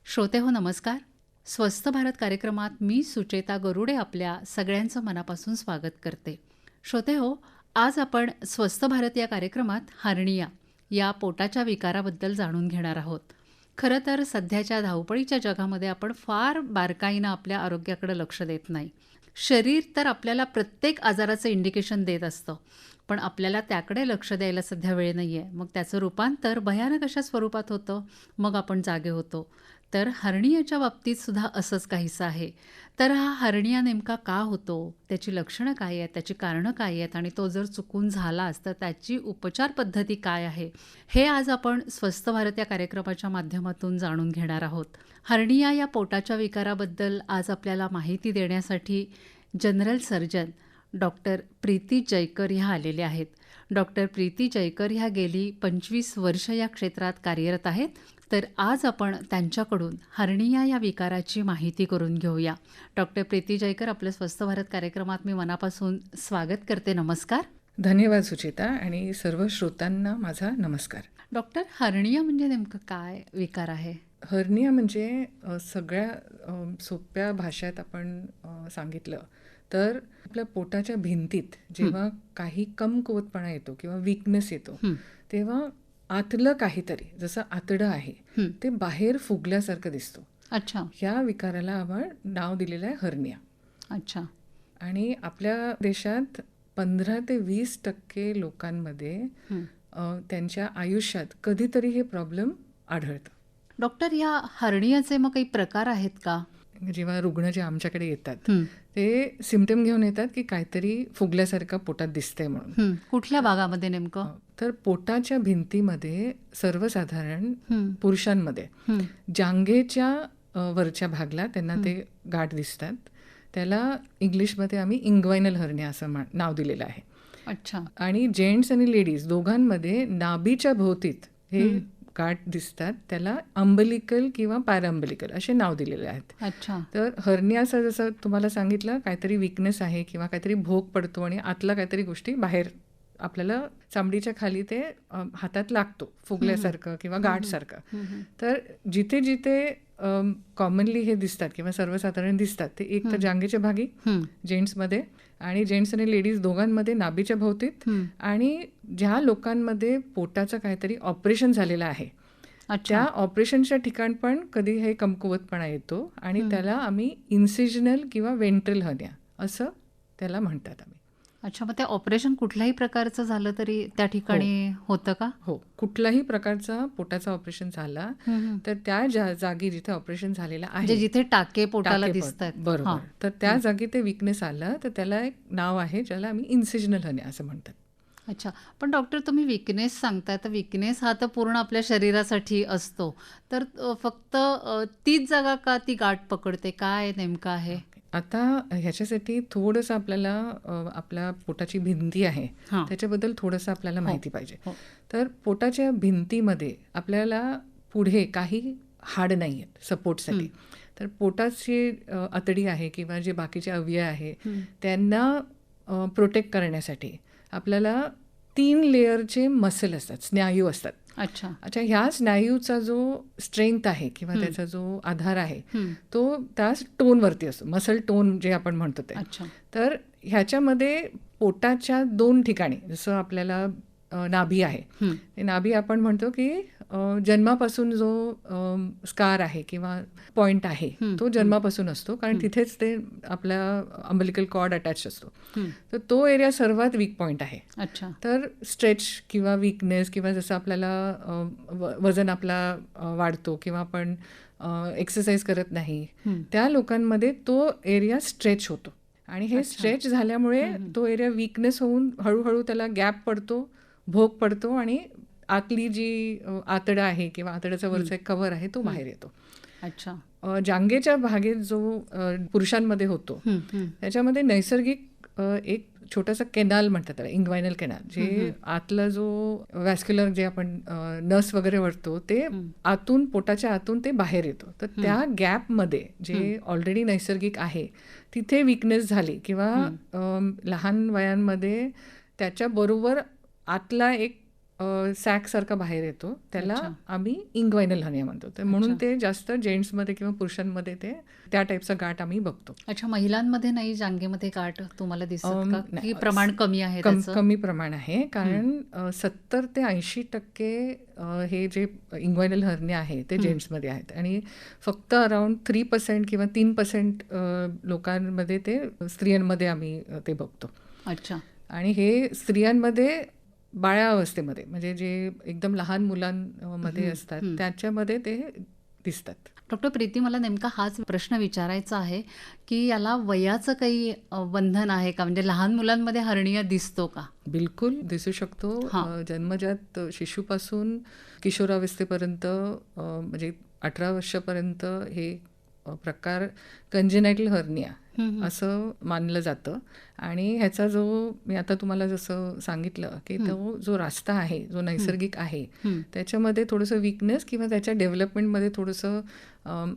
श्रोते हो नमस्कार. स्वस्थ भारत कार्यक्रमात मी सुचेता गरुडे आपल्या सगळ्यांचं मनापासून स्वागत करते. श्रोते हो, आज आपण स्वस्थ भारत या कार्यक्रमात हार्निया या पोटाच्या विकाराबद्दल जाणून घेणार आहोत. खरं तर सध्याच्या धावपळीच्या जगामध्ये आपण फार बारकाईनं आपल्या आरोग्याकडे लक्ष देत नाही. शरीर तर आपल्याला प्रत्येक आजाराचं इंडिकेशन देत असतं, पण आपल्याला त्याकडे लक्ष द्यायला सध्या वेळ नाही आहे. मग त्याचं रूपांतर भयानक अशा स्वरूपात होतं, मग आपण जागे होतो. तर हर्नियाच्या बाबतीत सुद्धा असंच काहीसं आहे. तर हा हर्निया नेमका का होतो, त्याची लक्षणं काय आहेत, त्याची कारणं काय आहेत आणि तो जर चुकून झालाच तर त्याची उपचार पद्धती काय आहे, हे आज आपण स्वस्थ भारत या कार्यक्रमाच्या माध्यमातून जाणून घेणार आहोत. हर्निया या पोटाच्या विकाराबद्दल आज आपल्याला माहिती देण्यासाठी general surgeon doctor Preeti Jaykar ह्या आलेल्या आहेत. डॉक्टर प्रीती जयकर ह्या गेली 25 वर्ष या क्षेत्रात कार्यरत आहेत. तर आज आपण त्यांच्याकडून हर्निया या विकाराची माहिती करून घेऊया. डॉक्टर प्रीती जयकर, आपलं स्वस्थ भारत कार्यक्रमात मी मनापासून स्वागत करते. नमस्कार. धन्यवाद सुचेता आणि सर्व श्रोतांना माझा नमस्कार. डॉक्टर, हर्निया म्हणजे नेमकं काय विकार आहे? हर्निया म्हणजे सगळ्या सोप्या भाषेत आपण सांगितलं तर आपल्या पोटाच्या भिंतीत जेव्हा काही कमकुवतपणा येतो किंवा वीकनेस येतो, तेव्हा आतलं काहीतरी, जसं आतडं आहे ते बाहेर फुगल्यासारखं दिसतो. अच्छा. ह्या विकाराला आपण नाव दिलेलं आहे हर्निया. अच्छा. आणि आपल्या देशात 15 ते 20% लोकांमध्ये त्यांच्या आयुष्यात कधीतरी हे प्रॉब्लेम आढळतं. डॉक्टर, या हर्नियाचे मग काही प्रकार आहेत का? जेव्हा रुग्ण जे आमच्याकडे येतात ते सिम्पटम घेऊन येतात की काहीतरी फुगल्यासारखं पोटात दिसतंय म्हणून. कुठल्या भागामध्ये नेमकं? तर पोटाच्या भिंतीमध्ये सर्वसाधारण पुरुषांमध्ये जांघेच्या वरच्या भागला त्यांना ते गाठ दिसतात. त्याला इंग्लिशमध्ये आम्ही इंग्वायनल हर्निया असं नाव दिलेलं आहे. अच्छा. आणि जेंट्स आणि लेडीज दोघांमध्ये नाभीच्या भोवतीत हे गाठ दिसतात. त्याला अंबलिकल किंवा पॅराअंबलिकल असे नाव दिलेले आहेत. अच्छा. तर हर्नियाचं जसं तुम्हाला सांगितलं, काहीतरी वीकनेस आहे किंवा काहीतरी भोग पडतो आणि आतला काहीतरी गोष्टी बाहेर आपल्याला चामडीच्या खाली ते हातात लागतो फुगल्यासारखं किंवा गाठसारखं. तर जिथे जिथे कॉमनली हे दिसतात किंवा सर्वसाधारण दिसतात ते एक तर जांघेच्या भागी जेंट्समध्ये आणि जेंट्स आणि लेडीज दोघांमध्ये नाभीच्या भोवतीत, आणि ज्या लोकांमध्ये पोटाचं काहीतरी ऑपरेशन झालेलं आहे त्या ऑपरेशनच्या ठिकाण पण कधी हे कमकुवतपणा येतो आणि त्याला आम्ही इन्सिजनल किंवा वेंट्रल हर्निया असं त्याला म्हणतात आम्ही. अच्छा. मग ते ऑपरेशन कुठल्याही प्रकारचं झालं तरी त्या ठिकाणी होतं का? हो, कुठल्याही प्रकारचा पोटाचं ऑपरेशन झाला तर त्या जागी जिथे ऑपरेशन झालेलं आहे, जिथे टाके पोटाला दिसतात, बरोबर, तर त्या जागी ते वीकनेस आलं तर त्याला एक नाव आहे ज्याला आम्ही इन्सिजनल हर्निया असं म्हणतात. अच्छा. पण डॉक्टर, तुम्ही वीकनेस सांगताय, तर वीकनेस हा तर पूर्ण आपल्या शरीरासाठी असतो, तर फक्त तीच जागा का ती गाठ पकडते, काय नेमकं आहे? आता ह्याच्यासाठी थोडंसं आपल्याला आपल्या पोटाची भिंती आहे त्याच्याबद्दल थोडंसं आपल्याला माहिती पाहिजे. तर पोटाच्या भिंतीमध्ये आपल्याला पुढे काही हाड नाही आहेत सपोर्टसाठी. तर पोटाची आतडी आहे किंवा जे बाकीचे अवयव आहे त्यांना प्रोटेक्ट करण्यासाठी आपल्याला 3 लेअरचे मसल असतात, स्नायू असतात. अच्छा. अच्छा. ह्या स्नायूचा जो स्ट्रेंथ आहे किंवा त्याचा जो आधार आहे तो त्या टोनवरती असतो, मसल टोन जे आपण म्हणतो ते. तर ह्याच्यामध्ये पोटाच्या 2 ठिकाणी, जसं आपल्याला नाभी आहे, ते नाभी आपण म्हणतो की जन्मापासून जो स्कार आहे किंवा पॉइंट आहे तो जन्मापासून असतो, कारण तिथेच ते आपल्या अंबलिकल कॉर्ड अटॅच असतो. तर तो एरिया सर्वात वीक पॉइंट आहे. अच्छा. तर स्ट्रेच किंवा वीकनेस किंवा जसं आपल्याला वजन आपला वाढतो किंवा आपण एक्सरसाइज करत नाही त्या लोकांमध्ये तो एरिया स्ट्रेच होतो, आणि हे स्ट्रेच झाल्यामुळे तो एरिया वीकनेस होऊन हळूहळू त्याला गॅप पडतो, भोग पडतो आणि आतली जी आतडं आहे किंवा आतड्याचा वरचा एक कव्हर आहे तो बाहेर येतो. अच्छा. जांघेच्या भागेत जो पुरुषांमध्ये होतो त्याच्यामध्ये नैसर्गिक एक छोटासा केनाल म्हणतात त्याला, इंग्वायनल केनाल, जे आतला जो वॅस्क्युलर जे आपण नस वगैरे वळतो ते आतून, पोटाच्या आतून ते बाहेर येतो. तर त्या गॅपमध्ये जे ऑलरेडी नैसर्गिक आहे तिथे वीकनेस झाली किंवा लहान वयांमध्ये त्याच्याबरोबर आतला एक सॅकसारखा बाहेर येतो, त्याला अच्छा. आम्ही इंग्वायनल हर्निया म्हणतो. तर म्हणून अच्छा. ते जास्त जेंट्समध्ये किंवा पुरुषांमध्ये त्या टाईपचा गाठ आम्ही बघतो. अच्छा, महिलांमध्ये नाही जांघेमध्ये गाठ तुम्हाला दिसत का? नाही, की प्रमाण कमी आहे त्याचं? कमी प्रमाण आहे, कारण 70 ते 80% हे जे इंग्वायनल हर्निया आहे ते जेंट्समध्ये आहेत आणि फक्त अराउंड 3% किंवा 3% लोकांमध्ये ते स्त्रियांमध्ये आम्ही ते बघतो. अच्छा. आणि हे स्त्रियांमध्ये बाळावस्थेमध्ये, म्हणजे जे एकदम लहान मुलांमध्ये असतात त्याच्यामध्ये ते दिसतात. डॉक्टर प्रीती, मला नेमका हाच प्रश्न विचारायचा आहे की याला वयाचं काही बंधन आहे का? म्हणजे लहान मुलांमध्ये हर्निया दिसतो का? बिलकुल दिसू शकतो. हां. जन्मजात शिशुपासून किशोरावस्थेपर्यंत, म्हणजे 18 वर्षापर्यंत हे प्रकार कंजेनायटल हर्निया असं मानलं जातं. आणि ह्याचा जो मी आता तुम्हाला जसं सांगितलं की तो जो रास्ता आहे, जो नैसर्गिक आहे, त्याच्यामध्ये थोडंसं वीकनेस किंवा त्याच्या डेव्हलपमेंटमध्ये थोडंसं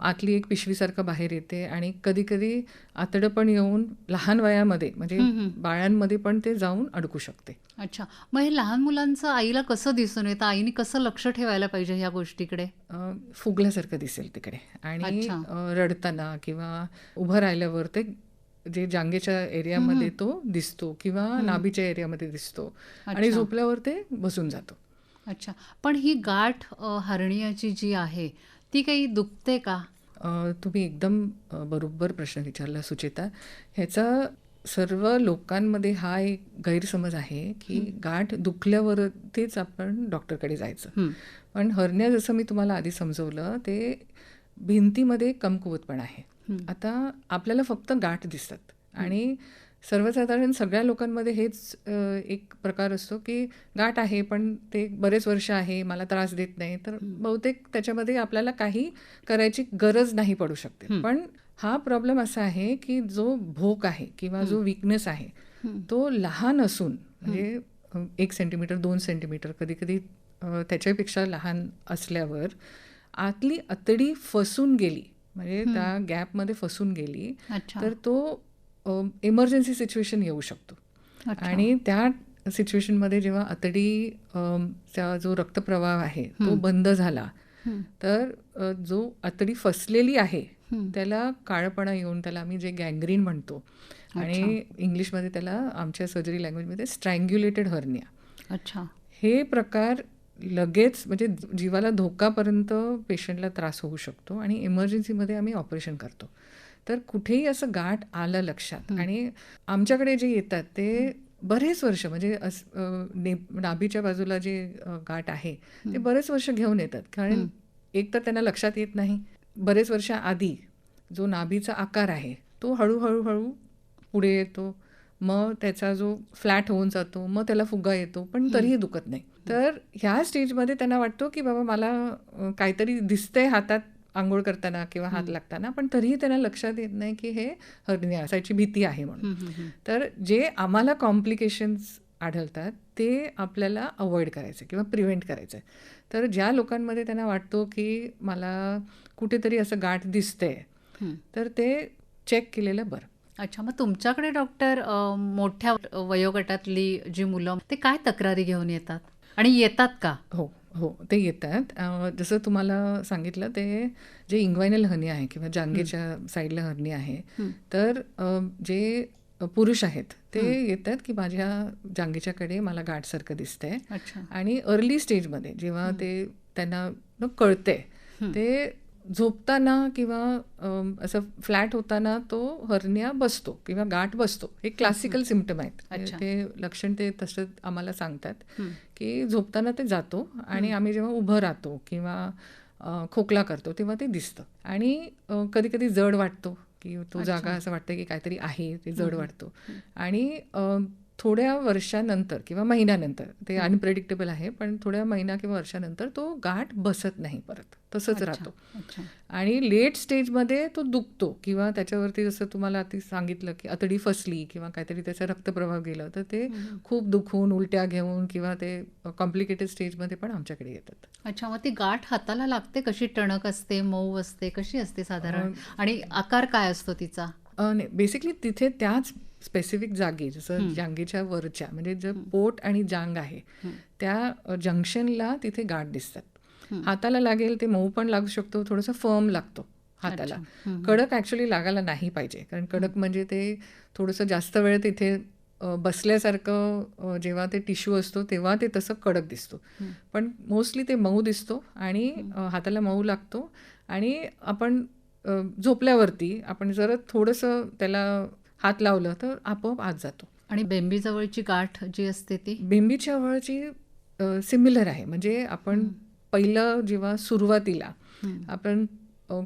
आतली एक पिशवीसारखं बाहेर येते आणि कधी कधी आतडं पण येऊन लहान वयामध्ये, म्हणजे बाळांमध्ये पण ते जाऊन अडकू शकते. अच्छा, मग हे लहान मुलांचं आईला कसं दिसून येतं? आईने कसं लक्ष ठेवायला पाहिजे ह्या गोष्टीकडे? फुगल्यासारखं दिसेल तिकडे आणि अच्छा. रडताना किंवा उभं राहिल्यावर ते जे जांघेच्या एरियामध्ये तो दिसतो किंवा नाभीच्या एरियामध्ये दिसतो आणि अच्छा. झोपल्यावर ते बसून जातो. अच्छा, पण ही गाठ हर्नियाची जी आहे ती काही दुखते का? तुम्ही एकदम बरोबर प्रश्न विचारला सुचेता. ह्याचा सर्व लोकांमध्ये हा एक गैरसमज आहे की गाठ दुखल्यावरतीच आपण डॉक्टरकडे जायचं. पण हर्निया, जसं मी तुम्हाला आधी समजवलं, ते भिंतीमध्ये कमकुवतपणा आहे. आता आपल्याला फक्त गाठ दिसतात आणि सर्वसाधारण सगळ्या लोकांमध्ये हेच एक प्रकार असतो की गाठ आहे पण ते बरेच वर्ष आहे, मला त्रास देत नाही, तर बहुतेक त्याच्यामध्ये आपल्याला काही करायची गरज नाही पडू शकते. पण हा प्रॉब्लेम असा आहे की जो भोक आहे किंवा जो वीकनेस आहे तो लहान असून, म्हणजे 1 सेंटीमीटर 2 सेंटीमीटर, कधी कधी त्याच्यापेक्षा लहान असल्यावर आतली आतडी फसून गेली, म्हणजे त्या गॅपमध्ये फसून गेली, अच्छा. तर तो इमर्जन्सी सिच्युएशन येऊ शकतो. अच्छा. आणि त्या सिच्युएशनमध्ये जेव्हा चा जो रक्तप्रवाह आहे तो बंद झाला, तर जो आतडी फसलेली आहे त्याला काळपणा येऊन, त्याला आम्ही जे गँग्रीन म्हणतो आणि इंग्लिशमध्ये त्याला आमच्या सर्जरी लँग्वेजमध्ये स्ट्रँग्युलेटेड हर्निया. अच्छा. हे प्रकार लगेच, म्हणजे जीवाला धोकापर्यंत पेशंटला त्रास होऊ शकतो आणि इमर्जन्सीमध्ये आम्ही ऑपरेशन करतो. तर कुठेही असं गाठ आलं लक्षात, आणि आमच्याकडे जे येतात ते बरेच वर्ष, म्हणजे नाभीच्या बाजूला जे गाठ आहे ते बरेच वर्ष घेऊन येतात, कारण एक तर त्यांना लक्षात येत नाही. बरेच वर्ष आधी जो नाभीचा आकार आहे तो हळूहळू पुढे येतो, मग त्याचा जो फ्लॅट होऊन जातो, मग त्याला फुगा येतो, पण तरीही दुखत नाही. तर ह्या स्टेजमध्ये त्यांना वाटतो की बाबा मला काहीतरी दिसतंय हातात आंघोळ करताना किंवा हात लागताना, पण तरीही त्यांना लक्षात येत नाही की हे हर्निया असायची भीती आहे म्हणून. तर जे आम्हाला कॉम्प्लिकेशन्स आढळतात ते आपल्याला अवॉइड करायचे किंवा प्रिव्हेंट करायचं. तर ज्या लोकांमध्ये त्यांना वाटतो की मला कुठेतरी असं गाठ दिसतंय, तर ते चेक केलेलं बरं. अच्छा, मग तुमच्याकडे डॉक्टर मोठ्या वयोगटातली जी मुलं ते काय तक्रारी घेऊन येतात आणि येतात का? हो हो, ते येतात. जसं तुम्हाला सांगितलं, ते जे इंग्वायनल हर्निया आहे किंवा जांघेच्या साईडला हर्निया आहे, तर जे पुरुष आहेत ते येतात की माझ्या जांघेच्याकडे मला गाठसारखं दिसतंय. अच्छा. आणि अर्ली स्टेजमध्ये जेव्हा ते त्यांना कळते, ते झोपताना किंवा असं फ्लॅट होताना तो हर्निया बसतो किंवा गाठ बसतो. हे क्लासिकल सिम्पटम आहेत. अच्छा. ते लक्षण ते तसं आम्हाला सांगतात की झोपताना ते जातो आणि आम्ही जेव्हा उभं राहतो किंवा खोकला करतो तेव्हा ते दिसतं. आणि कधी कधी जड वाटतो की तो जागा असं वाटतं की काहीतरी आहे, ते जड वाटतो. आणि थोड्या वर्षानंतर किंवा महिन्यानंतर, ते अनप्रेडिक्टेबल आहे, पण थोड्या महिना किंवा वर्षानंतर तो गाठ बसत नाही, परत तसंच राहतो. अच्छा. आणि लेट स्टेजमध्ये तो दुखतो किंवा त्याच्यावरती जसं तुम्हाला आधी सांगितलं की आतडी फसली किंवा काहीतरी त्याचा रक्तप्रवाह गेलं, तर ते खूप दुखून उलट्या घेऊन किंवा ते कॉम्प्लिकेटेड स्टेजमध्ये पण आमच्याकडे येतात. अच्छा, मग ती गाठ हाताला लागते कशी? टणक असते, मऊ असते, कशी असते साधारण? आणि आकार काय असतो तिचा? नाही, बेसिकली तिथे त्याच स्पेसिफिक जागी, जसं हं. जांघेच्या वरच्या म्हणजे जे पोट आणि जांघ आहे हं. त्या जंक्शनला तिथे गाठ दिसतात. हं. हाताला लागेल ते मऊ पण लागू शकतो, थोडंसं फर्म लागतो हाताला. अच्छा. हं, हं. कडक ॲक्च्युली लागायला नाही पाहिजे, कारण कडक म्हणजे ते थोडंसं जास्त वेळ तिथे बसल्यासारखं जेव्हा ते टिश्यू असतो तेव्हा ते तसं कडक दिसतो. हं. पण मोस्टली ते मऊ दिसतो आणि हाताला मऊ लागतो आणि आपण झोपल्यावरती आपण जर थोडंसं त्याला हात लावलं तर आपोआप आत जातो. आणि बेंबीजवळची गाठ जी असते ती? बेंबीच्या वळची सिमिलर आहे. म्हणजे आपण पहिलं जेव्हा सुरुवातीला हं. आपण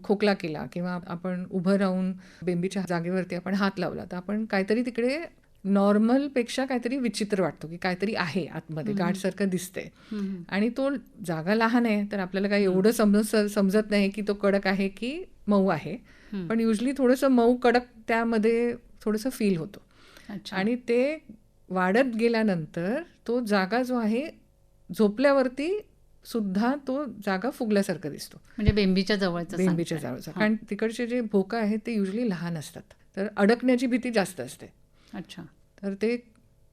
खोकला केला किंवा आपण उभं राहून बेंबीच्या जागेवरती आपण हात लावला तर आपण काहीतरी तिकडे नॉर्मलपेक्षा काहीतरी विचित्र वाटतो, की काहीतरी आहे आतमध्ये, गाठसारखं दिसतंय. हं, हं. आणि तो जागा लहान आहे तर आपल्याला काही एवढं समजत नाही की तो कडक आहे की मऊ आहे. हं. पण युजली थोडंसं मऊ कडक त्यामध्ये थोडंसं फील होतो. अच्छा. आणि ते वाढत गेल्यानंतर तो जागा जो आहे झोपल्यावरती सुद्धा तो जागा फुगल्यासारखं दिसतो. म्हणजे बेंबीच्या जवळचं बेंबीच्या सांगताय. जवळचा, हां. कारण तिकडचे जे भोकं आहेत ते युजली लहान असतात, तर अडकण्याची भीती जास्त असते. अच्छा. तर ते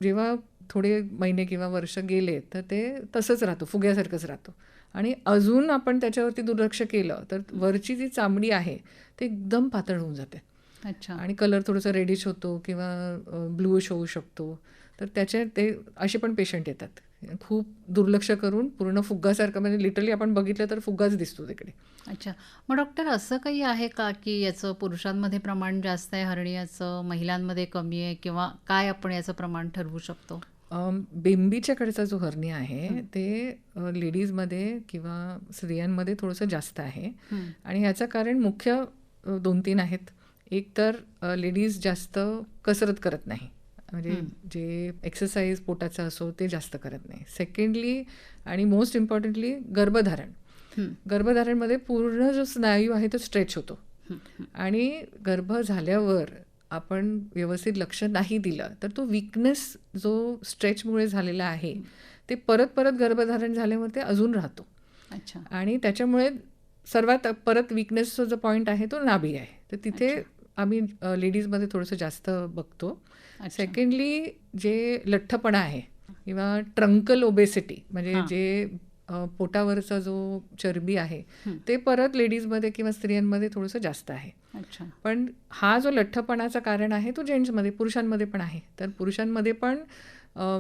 जेव्हा थोडे महिने किंवा वर्ष गेले तर ते तसंच राहतो, फुग्यासारखंच राहतो. आणि अजून आपण त्याच्यावरती दुर्लक्ष केलं तर वरची जी चामडी आहे ते एकदम पातळ होऊन जाते अच्छा. आणि कलर थोडंसं रेडिश होतो किंवा ब्लूइश होऊ शकतो. तर त्याचे ते असे पण पेशंट येतात, खूप दुर्लक्ष करून पूर्ण फुग्गासारखं, म्हणजे लिटरली आपण बघितलं तर फुग्गाच दिसतो तिकडे. अच्छा. मग डॉक्टर असं काही आहे का की याचं पुरुषांमध्ये प्रमाण जास्त आहे हर्नियाचं, महिलांमध्ये कमी आहे, किंवा काय आपण याचं प्रमाण ठरवू शकतो? बेंबीच्याकडचा जो हर्निया आहे ते लेडीजमध्ये किंवा स्त्रियांमध्ये थोडंसं जास्त आहे. हं. आणि ह्याचं कारण मुख्य 2-3 आहेत. एक तर लेडीज जास्त कसरत करत नाही, म्हणजे जे एक्सरसाइज पोटाचा असो ते जास्त करत नाही. सेकंडली आणि मोस्ट इम्पॉर्टंटली गर्भधारण. हं. गर्भधारणमध्ये पूर्ण जो स्नायू आहे तो स्ट्रेच होतो. हं. हं. आणि गर्भ झाल्यावर आपण व्यवस्थित लक्ष नाही दिलं तर तो वीकनेस जो स्ट्रेचमुळे झालेला आहे ते परत परत गर्भधारण झाल्यावर ते अजून राहतो. अच्छा. आणि त्याच्यामुळे सर्वात परत वीकनेसचा जो पॉईंट आहे तो नाभी आहे, तर तिथे आम्ही लेडीजमध्ये थोडंसं जास्त बघतो. अच्छा. सेकंडली जे लठ्ठपणा आहे किंवा ट्रंकल ओबेसिटी, म्हणजे हां. जे पोटावरचा जो चरबी आहे हं. ते परत लेडीजमध्ये किंवा स्त्रियांमध्ये थोडंसं जास्त आहे. अच्छा. पण हा जो लठ्ठपणाचा कारण आहे तो जेंट्समध्ये, पुरुषांमध्ये पण आहे. तर पुरुषांमध्ये पण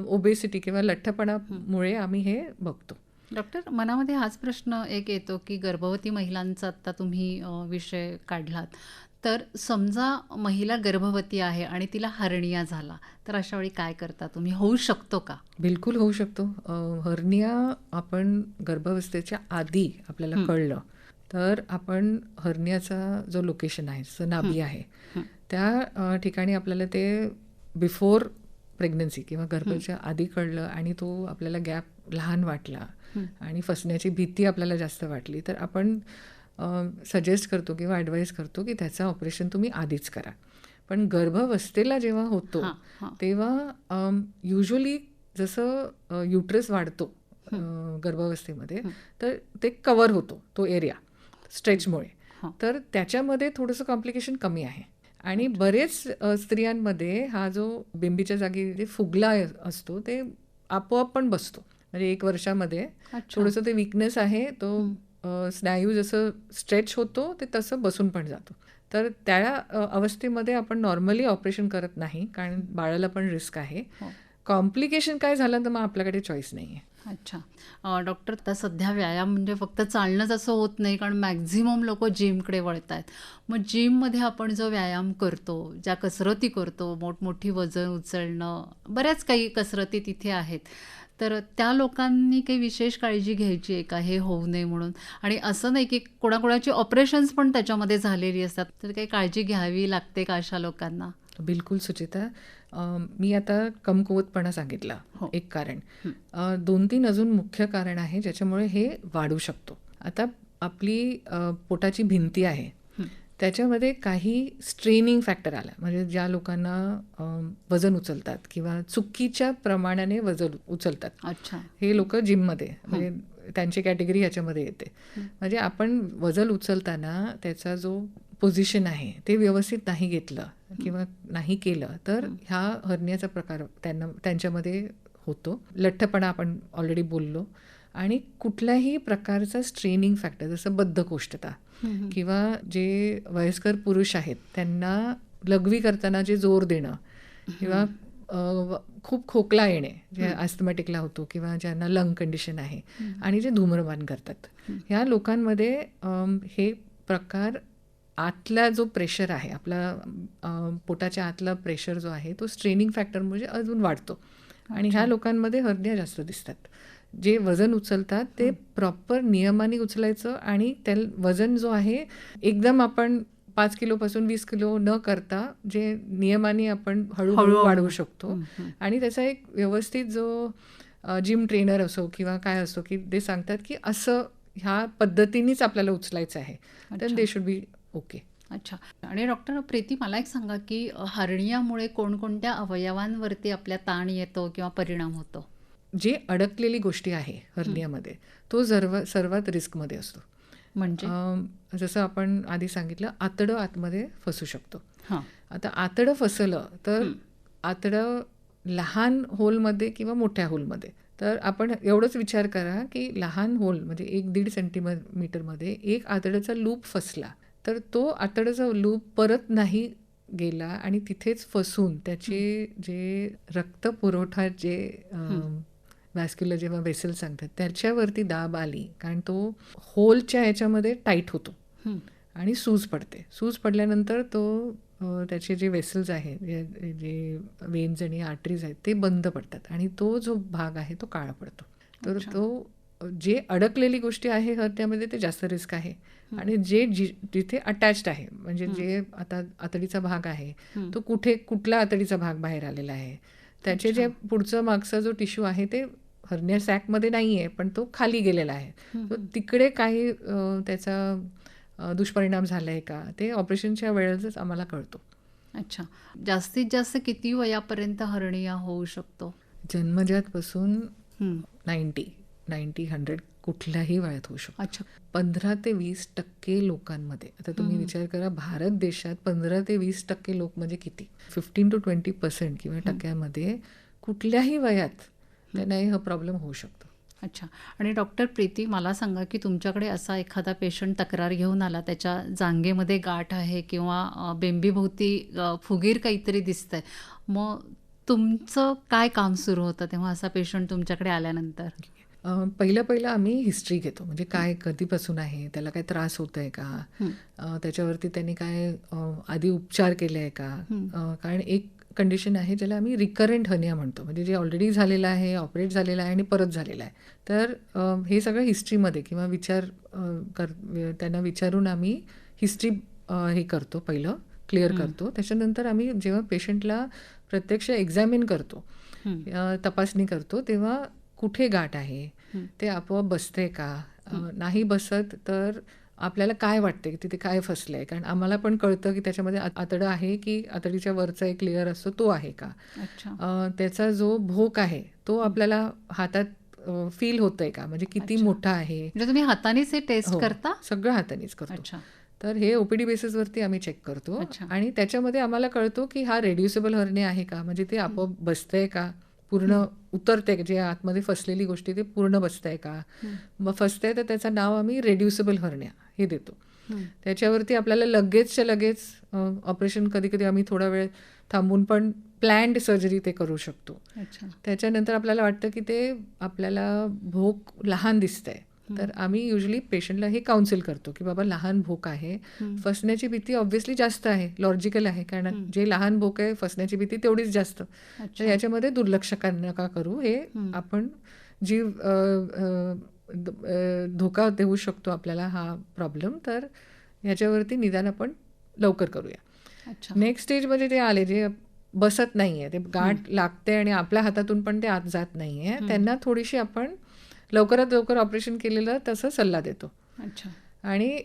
ओबेसिटी किंवा लठ्ठपणामुळे आम्ही हे बघतो. डॉक्टर, मनामध्ये हाच प्रश्न एक येतो की गर्भवती महिलांचा आत्ता तुम्ही विषय काढलात, तर समजा महिला गर्भवती आहे आणि तिला हर्निया झाला तर अशा वेळी काय करता तुम्ही? होऊ शकतो का? बिलकुल होऊ शकतो. हर्निया आपण गर्भावस्थेच्या आधी आपल्याला कळलं तर आपण हर्नियाचा जो लोकेशन आहे, जसं नाभी आहे, त्या ठिकाणी आपल्याला ते बिफोर प्रेग्नन्सी किंवा गर्भाच्या आधी कळलं आणि तो आपल्याला गॅप लहान वाटला आणि फसण्याची भीती आपल्याला जास्त वाटली तर आपण सजेस्ट करतो किंवा ॲडवाईज करतो की त्याचं ऑपरेशन तुम्ही आधीच करा. पण गर्भावस्थेला जेव्हा होतो तेव्हा युजली जसं युट्रस वाढतो गर्भावस्थेमध्ये तर ते कवर होतो तो एरिया स्ट्रेचमुळे, तर त्याच्यामध्ये थोडंसं कॉम्प्लिकेशन कमी आहे. आणि बरेच स्त्रियांमध्ये हा जो बेंबीच्या जागी जे फुगला असतो ते आपोआप पण बसतो. म्हणजे 1 वर्षामध्ये थोडंसं ते वीकनेस आहे तो स्नायू जसं स्ट्रेच होतो ते तसं बसून पण जातो. तर त्या अवस्थेमध्ये आपण नॉर्मली ऑपरेशन करत नाही, कारण बाळाला पण रिस्क आहे. कॉम्प्लिकेशन काय झालं तर मग आपल्याकडे चॉईस नाही आहे. अच्छा. डॉक्टर, आता सध्या व्यायाम म्हणजे फक्त चालणंच असं होत नाही, कारण मॅक्झिमम लोक जिमकडे वळत आहेत. मग जिममध्ये आपण जो व्यायाम करतो, ज्या कसरती करतो, मोठमोठी वजन उचलणं, बऱ्याच काही कसरती तिथे आहेत, तर त्या लोकांनी काही विशेष काळजी घ्यायची आहे का हे होऊ नये म्हणून? आणि असं नाही की कोणाकोणाची ऑपरेशन्स पण त्याच्यामध्ये झालेली असतात, तर काही काळजी घ्यावी लागते का अशा लोकांना? बिलकुल सुचिता. मी आता कमकुवतपणा सांगितला एक कारण. 2-3 अजून मुख्य कारण आहे ज्याच्यामुळे हे वाढू शकतो. आता आपली पोटाची भिंती आहे त्याच्यामध्ये काही स्ट्रेनिंग फॅक्टर आला, म्हणजे ज्या लोकांना वजन उचलतात किंवा चुकीच्या प्रमाणाने वजन उचलतात, अच्छा, हे लोक जिममध्ये, म्हणजे त्यांची कॅटेगरी ह्याच्यामध्ये येते. म्हणजे आपण वजन उचलताना त्याचा जो पोझिशन आहे ते व्यवस्थित नाही घेतलं किंवा नाही केलं तर ह्या हर्नियाचा प्रकार त्यांच्यामध्ये होतो. लठ्ठपणा आपण ऑलरेडी बोललो, आणि कुठल्याही प्रकारचा स्ट्रेनिंग फॅक्टर जसं बद्धकोष्ठता किंवा जे वयस्कर पुरुष आहेत त्यांना लघवी करताना जे जोर देणं किंवा खूप खोकला येणे जे ॲस्थमॅटिकला होतो किंवा ज्यांना लंग कंडिशन आहे आणि जे धूम्रपान करतात ह्या लोकांमध्ये हे प्रकार आतला जो प्रेशर आहे आपला पोटाच्या आतला प्रेशर जो आहे तो स्ट्रेनिंग फॅक्टर म्हणजे अजून वाढतो आणि ह्या लोकांमध्ये हर्निया जास्त दिसतात. जे वजन उचलतात ते प्रॉपर नियमाने उचलायचं आणि त्या वजन जो आहे एकदम आपण 5 किलोपासून 20 किलो न करता जे नियमाने आपण हळूहळू वाढवू शकतो आणि त्याचा एक व्यवस्थित जो जिम ट्रेनर असो किंवा काय असो की ते सांगतात की असं ह्या पद्धतीनेच आपल्याला उचलायचं आहे, तर दे शुड बी ओके. अच्छा. आणि डॉक्टर प्रीती मला एक सांगा की हर्नियामुळे कोणकोणत्या अवयवांवरती आपल्या ताण येतो किंवा परिणाम होतो? जे अडकलेली गोष्टी आहे हर्नियामध्ये तो सर्वात रिस्कमध्ये असतो. म्हणजे जसं आपण आधी सांगितलं आतडं आतमध्ये फसू शकतो. हां. आता आतडं फसलं तर आतडं लहान होलमध्ये किंवा मोठ्या होलमध्ये, तर आपण एवढंच विचार करा की लहान होल म्हणजे 1-1.5 सेंटीमीटरमध्ये एक आतड्याचा लूप फसला तर तो आतड्याचा लूप परत नाही गेला आणि तिथेच फसून त्याचे जे रक्तपुरवठा जे व्हॅस्क्युलर जेव्हा वेसल सांगतात त्याच्यावरती दाब आली कारण तो होलच्या ह्याच्यामध्ये टाईट होतो आणि सूज पडते. सूज पडल्यानंतर तो त्याचे जे वेसल्स आहेत जे वेन्स आणि आर्टरीज आहेत ते बंद पडतात आणि तो जो भाग आहे तो काळा पडतो. तर तो जे अडकलेली गोष्टी आहे हर्नियामध्ये ते जास्त रिस्क आहे आणि जे जिथे अटॅच्ड आहे म्हणजे जे आता आतडीचा भाग आहे तो कुठला आतडीचा भाग बाहेर आलेला आहे त्याचे जे पुढचं मागचा जो टिश्यू आहे ते हर्निया सॅकमध्ये नाही आहे पण तो खाली गेलेला आहे. तो तिकडे काही त्याचा दुष्परिणाम झाला आहे का ते ऑपरेशनच्या वेळेसच आम्हाला कळतो. अच्छा. जास्तीत जास्त किती वयापर्यंत हर्निया होऊ शकतो? जन्मजातपासून 90-100 कुठल्याही वयात होऊ शकतो. अच्छा. 15 ते 20% लोकांमध्ये. आता तुम्ही विचार करा भारत देशात 15 ते 20% लोक म्हणजे किती? 15 to 20% किंवा टक्क्यामध्ये कुठल्याही वयात त्यांनाही हा प्रॉब्लेम होऊ शकतो. अच्छा. आणि डॉक्टर प्रीती मला सांगा की तुमच्याकडे असा एखादा पेशंट तक्रार घेऊन आला त्याच्या जांघेमध्ये गाठ आहे किंवा बेंबीभोवती फुगीर काहीतरी दिसतंय, मग तुमचं काय काम सुरू होतं तेव्हा असा पेशंट तुमच्याकडे आल्यानंतर? पहिलं आम्ही हिस्ट्री घेतो म्हणजे काय कधीपासून आहे, त्याला काय त्रास होत आहे का, त्याच्यावरती त्यांनी काय आधी उपचार केले आहे का. कारण एक कंडिशन आहे ज्याला आम्ही रिकरंट हर्निया म्हणतो म्हणजे जे ऑलरेडी झालेलं आहे, ऑपरेट झालेलं आहे आणि परत झालेलं आहे. तर हे सगळं हिस्ट्रीमध्ये किंवा त्यांना विचारून आम्ही हिस्ट्री हे करतो, पहिलं क्लिअर करतो. त्याच्यानंतर आम्ही जेव्हा पेशंटला प्रत्यक्ष एक्झामिन करतो, तपासणी करतो, तेव्हा कुठे गाठ आहे ते आपोआप बसते का, नाही बसत तर आपल्याला काय वाटते की तिथे काय फसलं आहे. कारण आम्हाला पण कळतं की त्याच्यामध्ये आतडं आहे की आतडीच्या वरचा एक लेअर असतो तो आहे का. त्याचा जो भोक आहे तो आपल्याला हातात फील होतंय का, म्हणजे किती मोठा आहे. म्हणजे तुम्ही हातानेच हे टेस्ट करता? सगळं हातानेच करतो. तर हे ओपीडी बेसिसवरती आम्ही चेक करतो आणि त्याच्यामध्ये आम्हाला कळतो की हा रेड्युसेबल हर्निया आहे का, म्हणजे ते आपोआप बसतंय का, पूर्ण उतरते जे आतमध्ये फसलेली गोष्टी ते पूर्ण बसतंय का. मग फसतंय तर त्याचं नाव आम्ही रेड्युसेबल हर्निया हे देतो. त्याच्यावरती आपल्याला लगेचच्या लगेच ऑपरेशन, कधी कधी आम्ही थोडा वेळ थांबून पण प्लॅन्ड सर्जरी ते करू शकतो. त्याच्यानंतर आपल्याला वाटतं की ते आपल्याला भोक लहान दिसतंय तर आम्ही युजली पेशंटला हे काउन्सिल करतो की बाबा लहान भोक आहे, फसण्याची भीती ऑब्व्हियसली जास्त आहे, लॉजिकल आहे, कारण जे लहान भोक आहे फसण्याची भीती तेवढीच जास्त. तर याच्यामध्ये दुर्लक्ष नका करू, हे आपण जीव धोका देऊ शकतो आपल्याला हा प्रॉब्लेम, तर ह्याच्यावरती निदान आपण लवकर करूया. नेक्स्ट स्टेजमध्ये ते आले जे बसत नाही आहे, ते गाठ लागते आणि आपल्या हातातून पण ते आत जात नाही आहे, त्यांना थोडीशी आपण लवकरात लवकर ऑपरेशन केलेलं तसं सल्ला देतो. आणि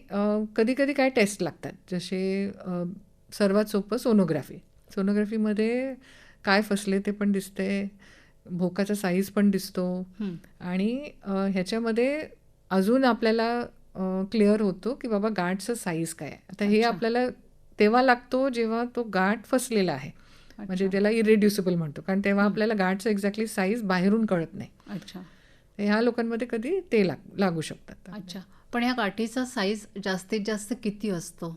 कधी कधी काय टेस्ट लागतात, जसे सर्वात सोपं सोनोग्राफीमध्ये काय फसले ते पण दिसते, भोकाचा साईज पण दिसतो आणि ह्याच्यामध्ये अजून आपल्याला क्लिअर होतो की बाबा गाठचं साईज काय आहे. आता हे आपल्याला तेव्हा लागतो जेव्हा तो गाठ फसलेला आहे, म्हणजे अच्छा. त्याला इरेड्युसिबल म्हणतो, कारण तेव्हा आपल्याला गाठचं एक्झॅक्टली साईज बाहेरून कळत नाही. अच्छा. तर ह्या लोकांमध्ये कधी ते लागू शकतात. अच्छा. पण या गाठीचा साईज जास्तीत जास्त किती असतो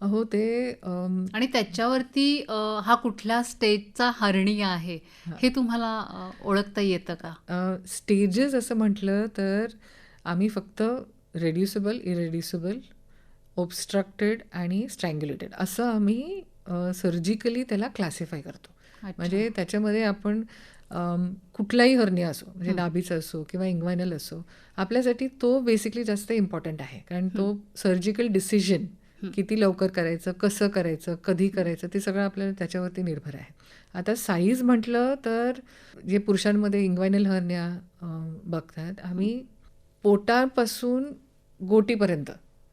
अहो ते आणि त्याच्यावरती हा कुठल्या स्टेजचा हर्निया आहे हे तुम्हाला ओळखता येतं का? स्टेजेस असं म्हटलं तर आम्ही फक्त रेड्युसिबल, इरेड्युसिबल, ऑब्स्ट्रक्टेड आणि स्ट्रँग्युलेटेड असं आम्ही सर्जिकली त्याला क्लासिफाय करतो. अच्छा. म्हणजे त्याच्यामध्ये आपण कुठलाही हर्निया असो, म्हणजे नाभीचं असो किंवा इंग्वायनल असो, आपल्यासाठी तो बेसिकली जास्त इम्पॉर्टंट आहे, कारण तो सर्जिकल डिसिजन किती लवकर करायचं, कसं करायचं, कधी करायचं, ते सगळं आपल्याला त्याच्यावरती निर्भर आहे. आता साईज म्हटलं तर जे पुरुषांमध्ये इंग्वायनल हर्निया बघतात, आम्ही पोटापासून गोटीपर्यंत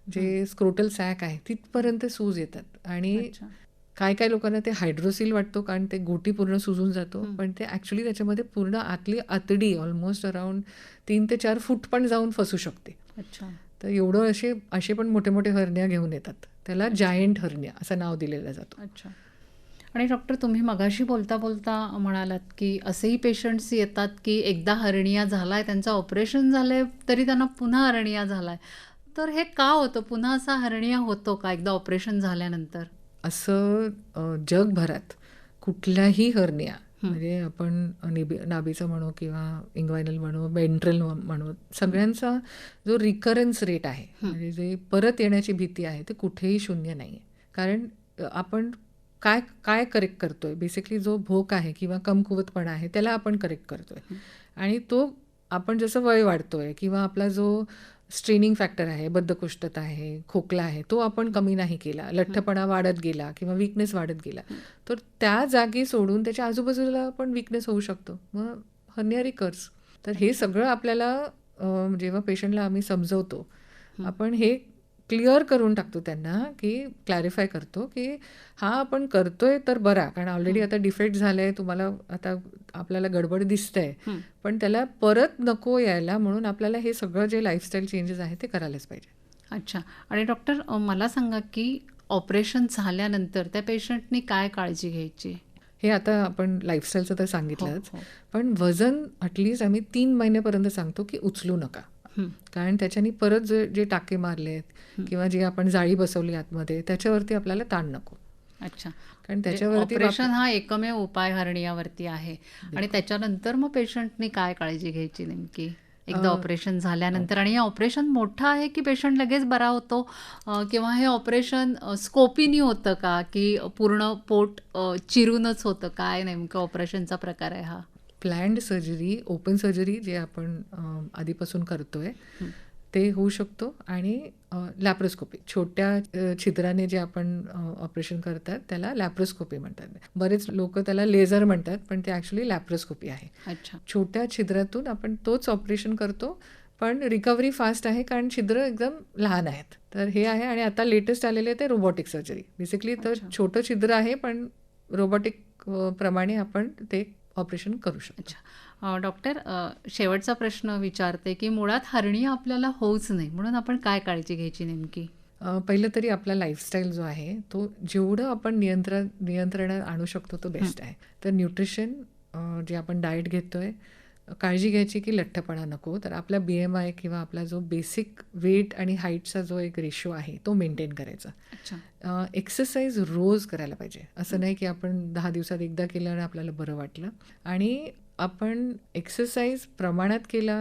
जे स्क्रोटल सॅक आहे तिथपर्यंत सूज येतात आणि अच्छा. काय लोकांना ते हायड्रोसिल वाटतो, कारण ते गोटी पूर्ण सुजून जातो, पण ते ॲक्च्युली त्याच्यामध्ये पूर्ण आतली आतडी ऑलमोस्ट अराउंड 3 ते 4 फूट पण जाऊन फसू शकते. अच्छा. तर एवढं असे पण मोठे मोठे हर्निया घेऊन येतात. त्याला जायंट हर्निया असं नाव दिलेलं जातं. अच्छा. आणि डॉक्टर तुम्ही मगाशी बोलता बोलता म्हणालात की असेही पेशंट्स येतात की एकदा हर्निया झालाय, त्यांचं ऑपरेशन झालंय तरी त्यांना पुन्हा हर्निया झालाय. तर हे का होतं? पुन्हा असा हर्निया होतो का एकदा ऑपरेशन झाल्यानंतर? असं जगभरात कुठलाही हर्निया, म्हणजे आपण नाभीचा म्हणू किंवा इंग्वायनल म्हणू, वेंट्रल म्हणू, सगळ्यांचा जो रिकरन्स रेट आहे, म्हणजे जे परत येण्याची भीती आहे, ते कुठेही शून्य नाही आहे. कारण आपण काय करेक्ट करतोय, बेसिकली जो भोक आहे किंवा कमकुवतपणा आहे त्याला आपण करेक्ट करतोय, आणि तो आपण जसं वय वाढतोय किंवा आपला जो स्ट्रेनिंग फॅक्टर आहे, बद्धकोष्ठता आहे, खोकला आहे, तो आपण कमी नाही केला, लठ्ठपणा वाढत गेला किंवा वीकनेस वाढत गेला, तर त्या जागी सोडून त्याच्या आजूबाजूला पण वीकनेस होऊ शकतो, मग हर्निया रिकर्स. तर हे सगळं आपल्याला जेव्हा पेशंटला आम्ही समजवतो, आपण हे क्लिअर करून टाकतो त्यांना, की क्लॅरिफाय करतो की हा आपण करतोय तर बरा, कारण ऑलरेडी आता डिफेक्ट झालंय, तुम्हाला आता आपल्याला गडबड दिसतंय, पण त्याला परत नको यायला म्हणून आपल्याला हे सगळं जे लाईफस्टाईल चेंजेस आहे ते करायलाच पाहिजे. अच्छा. आणि डॉक्टर मला सांगा की ऑपरेशन झाल्यानंतर त्या पेशंटनी काय काळजी घ्यायची? हे आता आपण लाईफस्टाईलचं तर सांगितलंच, हो. पण वजन ॲटलिस्ट आम्ही 3 महिन्यापर्यंत सांगतो की उचलू नका, कारण त्याच्यानी परत जे टाके मारलेत किंवा जे आपण जाळी बसवली आतमध्ये त्याच्यावरती आपल्याला ताण नको. अच्छा. कारण त्याच्यावरती ऑपरेशन हा एकमेव उपाय हर्नियावरती आहे. आणि त्याच्यानंतर मग पेशंटनी काय काळजी घ्यायची नेमकी एकदा ऑपरेशन झाल्यानंतर? आणि हे ऑपरेशन मोठं आहे की पेशंट लगेच बरा होतो, किंवा हे ऑपरेशन स्कोपीनी होतं का, की पूर्ण पोट चिरूनच होतं? काय नेमकं ऑपरेशनचा प्रकार आहे हा? प्लॅन्ड सर्जरी, ओपन सर्जरी जे आपण आधीपासून करतोय ते होऊ शकतो, आणि लॅप्रोस्कोपी, छोट्या छिद्राने जे आपण ऑपरेशन करतात त्याला लॅप्रोस्कोपी म्हणतात. बरेच लोक त्याला लेझर म्हणतात, पण ते ॲक्च्युली लॅप्रोस्कोपी आहे. अच्छा. छोट्या छिद्रातून आपण तोच ऑपरेशन करतो, पण रिकव्हरी फास्ट आहे, कारण छिद्र एकदम लहान आहेत. तर हे आहे. आणि आता लेटेस्ट आलेले ते रोबोटिक सर्जरी. बेसिकली तर छोटं छिद्र आहे, पण रोबोटिक प्रमाणे आपण ते ऑपरेशन करू शकतो. अच्छा. डॉक्टर, शेवटचा प्रश्न विचारते की मुळात हर्निया आपल्याला होऊच नाही म्हणून आपण काय काळजी घ्यायची नेमकी? पहिलं तरी आपला लाईफस्टाईल जो आहे तो जेवढं आपण नियंत्रणात आणू शकतो तो बेस्ट आहे. तर न्यूट्रिशन, जे आपण डाएट घेतोय, काळजी घ्यायची की लठ्ठपणा नको. तर आपला BMI किंवा आपला जो बेसिक वेट आणि हाईटचा जो एक रेशो आहे तो मेंटेन करायचा. अच्छा. एक्सरसाइज रोज करायला पाहिजे. असं नाही की आपण 10 दिवसात एकदा केलं आणि आपल्याला बरं वाटलं. आणि आपण एक्सरसाइज प्रमाणात केला,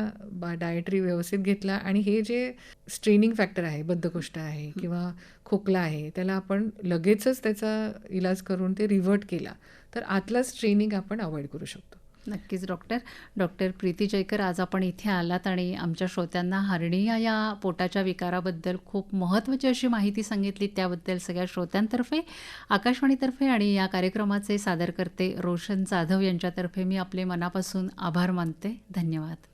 डाएटरी व्यवस्थित घेतला, आणि हे जे स्ट्रेनिंग फॅक्टर आहे, बद्धकोष्ठ आहे किंवा खोकला आहे, त्याला आपण लगेचच त्याचा इलाज करून ते रिव्हर्ट केला तर आतला स्ट्रेनिंग आपण अवॉइड करू शकतो. नक्कीच डॉक्टर. डॉक्टर प्रीती जयकर, आज आपण इथे आलात आणि आमच्या श्रोत्यांना हर्निया या पोटाच्या विकाराबद्दल खूप महत्त्वाची अशी माहिती सांगितली. त्याबद्दल सगळ्या श्रोत्यांतर्फे, आकाशवाणीतर्फे आणि या कार्यक्रमाचे सादरकर्ते रोशन जाधव यांच्यातर्फे मी आपले मनापासून आभार मानते. धन्यवाद.